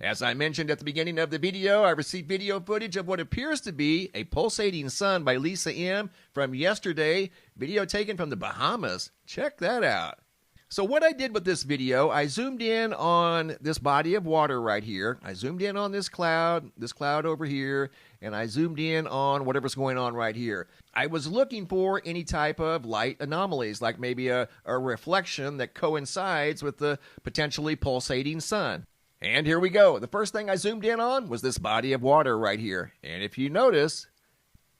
As I mentioned at the beginning of the video, I received video footage of what appears to be a pulsating sun by Lisa M. from yesterday, video taken from the Bahamas. Check that out. So what I did with this video, I zoomed in on this body of water right here. I zoomed in on this cloud over here, and I zoomed in on whatever's going on right here. I was looking for any type of light anomalies, like maybe a reflection that coincides with the potentially pulsating sun. And here we go. The first thing I zoomed in on was this body of water right here. And if you notice,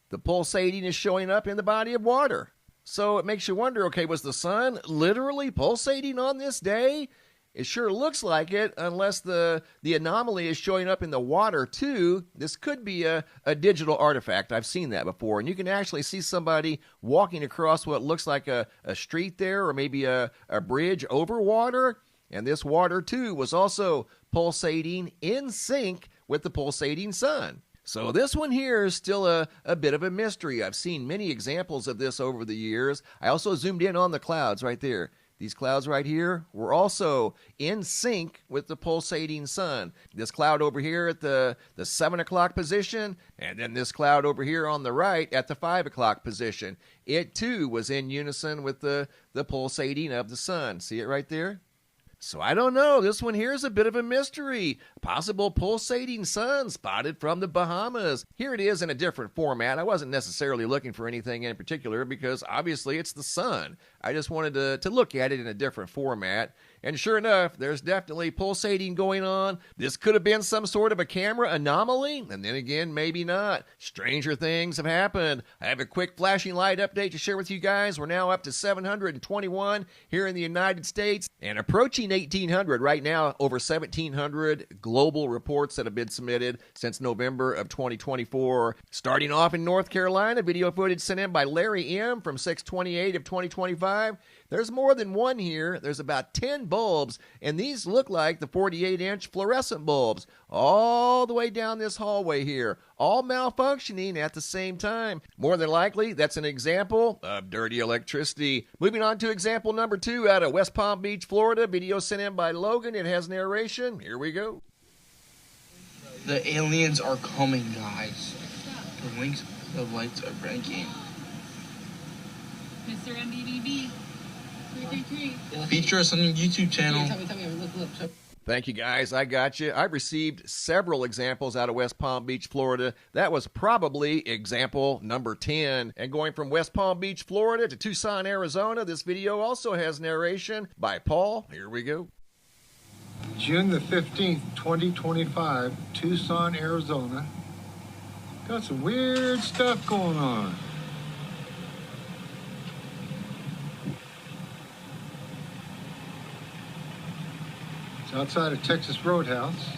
the pulsating is showing up in the body of water. So it makes you wonder, okay, was the sun literally pulsating on this day? It sure looks like it, unless the anomaly is showing up in the water too. This could be a digital artifact. I've seen that before. And you can actually see somebody walking across what looks like a street there, or maybe a bridge over water. And this water, too, was also pulsating in sync with the pulsating sun. So this one here is still a bit of a mystery. I've seen many examples of this over the years. I also zoomed in on the clouds right there. These clouds right here were also in sync with the pulsating sun. This cloud over here at the 7 o'clock position, and then this cloud over here on the right at the 5 o'clock position. It, too, was in unison with the pulsating of the sun. See it right there? So I don't know, this one here is a bit of a mystery. Possible pulsating sun spotted from the Bahamas. Here it is in a different format. I wasn't necessarily looking for anything in particular because obviously it's the sun. I just wanted to look at it in a different format. And sure enough, there's definitely pulsating going on. This could have been some sort of a camera anomaly, and then again, maybe not. Stranger things have happened. I have a quick flashing light update to share with you guys. We're now up to 721 here in the United States and approaching 1,800 right now, over 1,700 global reports that have been submitted since November of 2024. Starting off in North Carolina, video footage sent in by Larry M. from 6/28 of 2025. There's more than one here. There's about 10 bulbs, and these look like the 48-inch fluorescent bulbs all the way down this hallway here, all malfunctioning at the same time. More than likely, that's an example of dirty electricity. Moving on to example number 2 out of West Palm Beach, Florida. Video sent in by Logan. It has narration. Here we go. The aliens are coming, guys. The lights are blinking. MrMBB333. Feature us on your YouTube channel. Look. Thank you, guys. I got you. I received several examples out of West Palm Beach, Florida. That was probably example number 10. And going from West Palm Beach, Florida to Tucson, Arizona, this video also has narration by Paul. Here we go. June the 15th, 2025, Tucson, Arizona. Got some weird stuff going on. It's outside of Texas Roadhouse.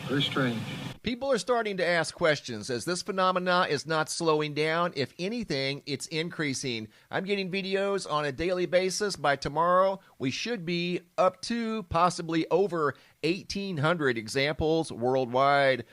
Very strange. People are starting to ask questions as this phenomena is not slowing down. If anything, it's increasing. I'm getting videos on a daily basis. By tomorrow, we should be up to possibly over 1,800 examples worldwide.